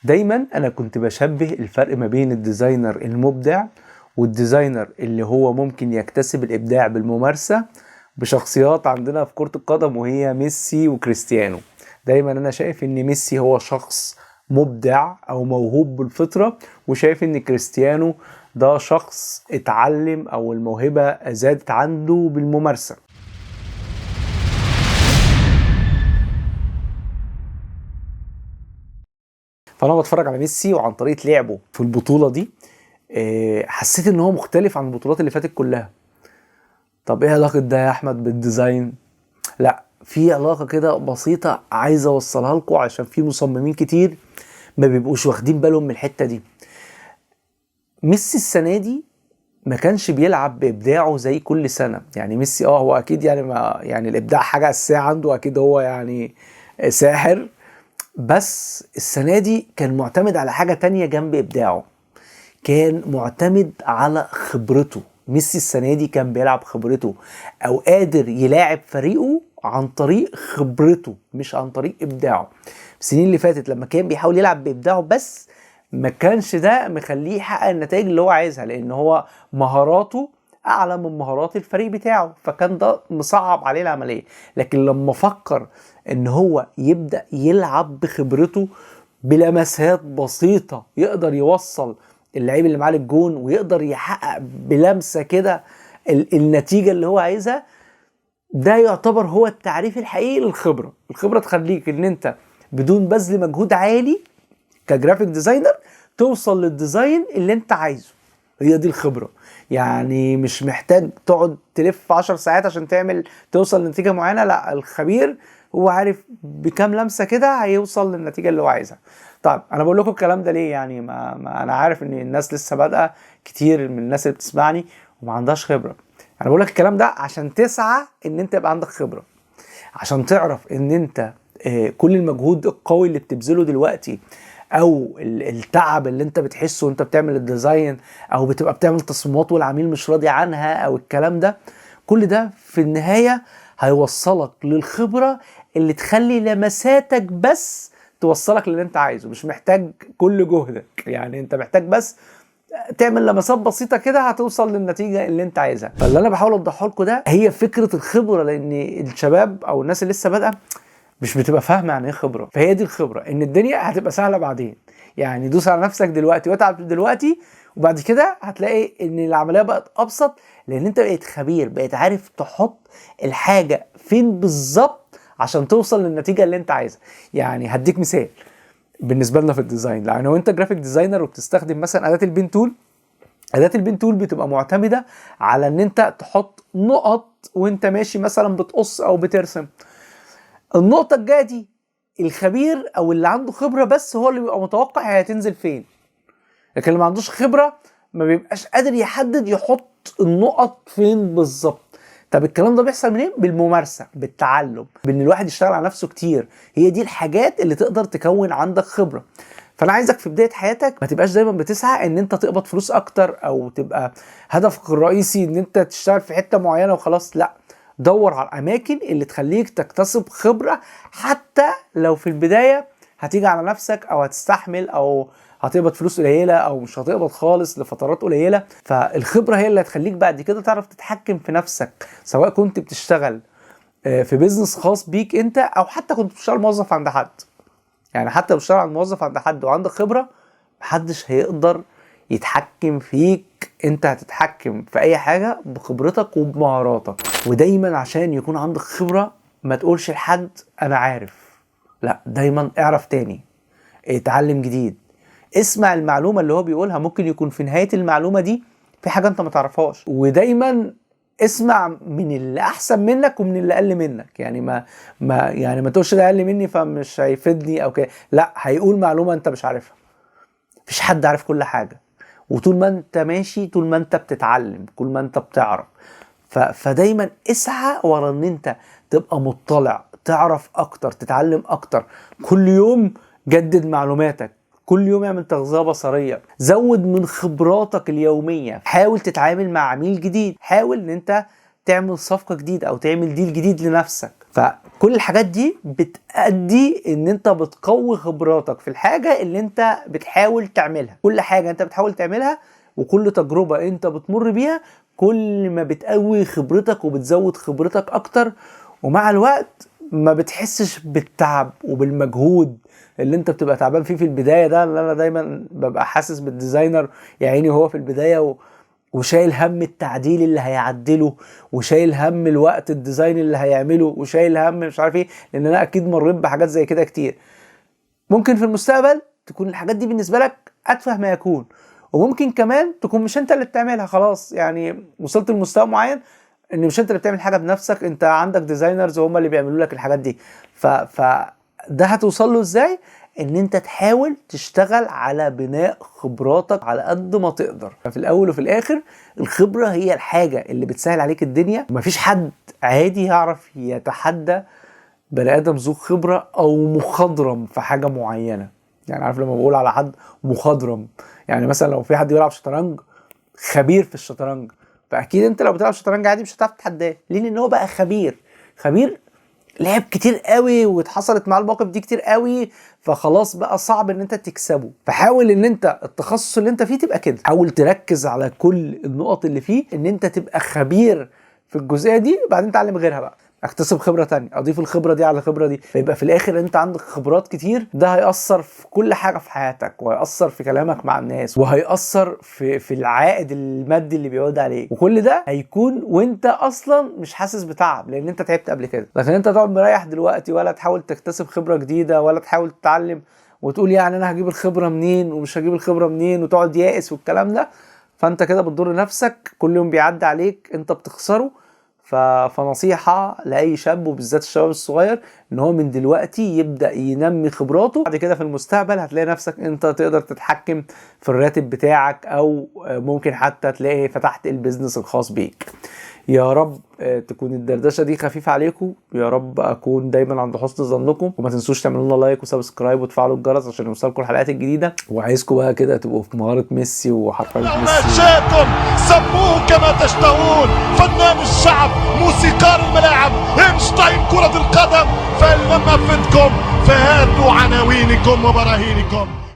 دايما انا كنت بشبه الفرق ما بين الديزاينر المبدع والديزاينر اللي هو ممكن يكتسب الابداع بالممارسة بشخصيات عندنا في كرة القدم، وهي ميسي وكريستيانو. دايما انا شايف ان ميسي هو شخص مبدع او موهوب بالفطرة، وشايف ان كريستيانو ده شخص اتعلم او الموهبة زادت عنده بالممارسة. فانا بتفرج على ميسي وعن طريقة لعبه في البطولة دي حسيت ان هو مختلف عن البطولات اللي فاتت كلها. طب ايه علاقة ده يا احمد بالديزاين؟ لا، في علاقة كده بسيطة عايز اوصلها لكم، عشان في مصممين كتير ما بيبقوش واخدين بالهم من الحتة دي. ميسي السنة دي ما كانش بيلعب بابداعه زي كل سنة. يعني ميسي هو اكيد يعني ما يعني الابداع حاجة اساسية عنده، اكيد هو يعني ساحر. بس السنة دي كان معتمد على حاجة تانية جنب ابداعه، كان معتمد على خبرته. ميسي السنة دي كان بيلعب خبرته، او قادر يلاعب فريقه عن طريق خبرته مش عن طريق ابداعه. السنين اللي فاتت لما كان بيحاول يلعب بابداعه بس، ما كانش ده مخليه يحقق النتائج اللي هو عايزها، لان هو مهاراته اعلى من مهارات الفريق بتاعه، فكان ده مصعب عليه العملية. لكن لما فكر ان هو يبدأ يلعب بخبرته بلمسات بسيطة، يقدر يوصل اللعيب اللي معاه للجون ويقدر يحقق بلمسة كده النتيجة اللي هو عايزها. ده يعتبر هو التعريف الحقيقي للخبرة. الخبرة تخليك ان انت بدون بذل مجهود عالي كجرافيك ديزاينر توصل للديزاين اللي انت عايزه. هي دي الخبرة. يعني مش محتاج تقعد تلف 10 ساعات عشان توصل لنتيجة معينة. لا، الخبير هو عارف بكام لمسة كده هيوصل للنتيجة اللي هو عايزها. طيب انا بقول لكم الكلام ده ليه؟ يعني ما انا عارف ان الناس لسه بادئة، كتير من الناس اللي بتسمعني وما عندهاش خبرة. انا بقول لك الكلام ده عشان تسعى ان انت يبقى عندك خبرة، عشان تعرف ان انت كل المجهود القوي اللي بتبذله دلوقتي، او التعب اللي انت بتحسه وانت بتعمل الديزاين، او بتبقى بتعمل تصميمات والعميل مش راضي عنها، او الكلام ده، كل ده في النهاية هيوصلك للخبرة اللي تخلي لمساتك بس توصلك للي انت عايزه. مش محتاج كل جهدك، يعني انت محتاج بس تعمل لمسات بسيطة كده هتوصل للنتيجة اللي انت عايزها. فاللي انا بحاول اوضحه لكم ده هي فكرة الخبرة، لان الشباب او الناس اللي لسه بادئة مش بتبقى فاهمة يعني ايه خبرة. فهي دي الخبرة، ان الدنيا هتبقى سهلة بعدين. يعني دوس على نفسك دلوقتي واتعب دلوقتي، وبعد كده هتلاقي ان العملية بقت ابسط، لان انت بقيت خبير، بقيت عارف تحط الحاجة فين بالظبط عشان توصل للنتيجة اللي انت عايزها. يعني هديك مثال بالنسبه لنا في الديزاين. يعني لو انت جرافيك ديزاينر وبتستخدم مثلا اداه البين تول، اداه البين تول بتبقى معتمده على ان انت تحط نقط وانت ماشي مثلا بتقص او بترسم. النقطه الجايه دي الخبير او اللي عنده خبره بس هو اللي بيبقى متوقع هي هتنزل فين، لكن اللي ما عندوش خبره ما بيبقاش قادر يحدد يحط النقط فين بالظبط. طب الكلام ده بيحصل منين؟ بالممارسه، بالتعلم، بان الواحد يشتغل على نفسه كتير. هي دي الحاجات اللي تقدر تكون عندك خبره. فانا عايزك في بدايه حياتك ما تبقاش دايما بتسعى ان انت تقبض فلوس اكتر، او تبقى هدفك الرئيسي ان انت تشتغل في حته معينه وخلاص. لا، دور على الاماكن اللي تخليك تكتسب خبره، حتى لو في البدايه هتيجي على نفسك او هتستحمل او هتقبض فلوس قليله او مش هتقبض خالص لفترات قليله. فالخبره هي اللي هتخليك بعد كده تعرف تتحكم في نفسك، سواء كنت بتشتغل في بيزنس خاص بيك انت، او حتى كنت بتشتغل موظف عند حد. يعني حتى لو بتشتغل موظف عند حد وعندك خبره، محدش هيقدر يتحكم فيك. انت هتتحكم في اي حاجه بخبرتك وبمهاراتك. ودايما عشان يكون عندك خبره ما تقولش لحد انا عارف، لا، دايما اعرف تاني، اتعلم جديد، اسمع المعلومة اللي هو بيقولها، ممكن يكون في نهاية المعلومة دي في حاجة انت ما تعرفهاش. ودايما اسمع من اللي احسن منك ومن اللي اقل منك. يعني ما تقولش ده اقل مني فمش هيفيدني او كده، لا، هيقول معلومة انت مش عارفها. مفيش حد عارف كل حاجة، وطول ما انت ماشي، طول ما انت بتتعلم، كل ما انت بتعرف. فدايما اسعى ورا ان انت تبقى مطلع، تعرف اكتر، تتعلم اكتر. كل يوم جدد معلوماتك، كل يوم اعمل تغذية بصرية، زود من خبراتك اليومية، حاول تتعامل مع عميل جديد، حاول ان انت تعمل صفقة جديدة او تعمل ديل جديد لنفسك. فكل الحاجات دي بتأدي ان انت بتقوي خبراتك في الحاجة اللي انت بتحاول تعملها. كل حاجة انت بتحاول تعملها وكل تجربة انت بتمر بيها كل ما بتقوي خبرتك وبتزود خبرتك اكتر، ومع الوقت ما بتحسش بالتعب وبالمجهود اللي انت بتبقى تعبان فيه في البداية. ده اللي انا دايما ببقى حاسس بالديزاينر يا عيني هو في البداية وشايل هم التعديل اللي هيعدله، وشايل هم الوقت الديزاين اللي هيعمله، وشايل هم مش عارف ايه، لان انا اكيد مريت بحاجات زي كده كتير. ممكن في المستقبل تكون الحاجات دي بالنسبة لك اتفه ما يكون، وممكن كمان تكون مش انت اللي بتعملها، خلاص يعني وصلت لمستوى معين ان مش انت اللي بتعمل حاجة بنفسك، انت عندك ديزاينرز وهم اللي بيعملوا لك الحاجات دي. ده هتوصل له ازاي؟ ان انت تحاول تشتغل على بناء خبراتك على قد ما تقدر. في الاول وفي الاخر الخبرة هي الحاجة اللي بتسهل عليك الدنيا. مفيش حد عادي يعرف يتحدى بني ادم ذو خبرة او مخضرم في حاجة معينة. يعني عارف لما بقول على حد مخضرم، يعني مثلا لو في حد بيلعب شطرنج خبير في الشطرنج، فاكيد انت لو بتلعب شطرنج عادي مش هتعرف تتحداه. ليه؟ لان هو بقى خبير لعب كتير قوي واتحصلت معاه المواقف دي كتير قوي، فخلاص بقى صعب ان انت تكسبه. فحاول ان انت التخصص اللي انت فيه تبقى كده، حاول تركز على كل النقط اللي فيه ان انت تبقى خبير في الجزئيه دي، بعدين تعلم غيرها بقى، اكتسب خبره تانية، اضيف الخبره دي على الخبره دي، فيبقى في الاخر انت عندك خبرات كتير. ده هيأثر في كل حاجه في حياتك، وهيأثر في كلامك مع الناس، وهيأثر في العائد المادي اللي بيعود عليك، وكل ده هيكون وانت اصلا مش حاسس بتعب لان انت تعبت قبل كده. لكن انت تقعد مريح دلوقتي ولا تحاول تكتسب خبره جديده ولا تحاول تتعلم وتقول يعني انا هجيب الخبره منين ومش هجيب الخبره منين وتقعد يائس والكلام ده، فانت كده بتضر نفسك. كل يوم بيعدي عليك انت بتخسره. فنصيحة لأي شاب وبالذات الشباب الصغير ان هو من دلوقتي يبدأ ينمي خبراته. بعد كده في المستقبل هتلاقي نفسك انت تقدر تتحكم في الراتب بتاعك، او ممكن حتى تلاقي فتحت البيزنس الخاص بيك. يا رب تكون الدردشة دي خفيفة عليكم، يا رب أكون دايما عند حسن ظنكم، وما تنسوش تعملوا لنا لايك وسبسكرايب وتفعلوا الجرس عشان يوصلكم الحلقات الجديدة. وعايزكم بقى كده تبقوا في مهارة ميسي وحرفية ميسي. سموه كما تشتهون، فنان الشعب، موسيقار الملاعب، اينشتاين كرة القدم. فإن لم أفدكم فهاتوا عناوينكم وبراهينكم.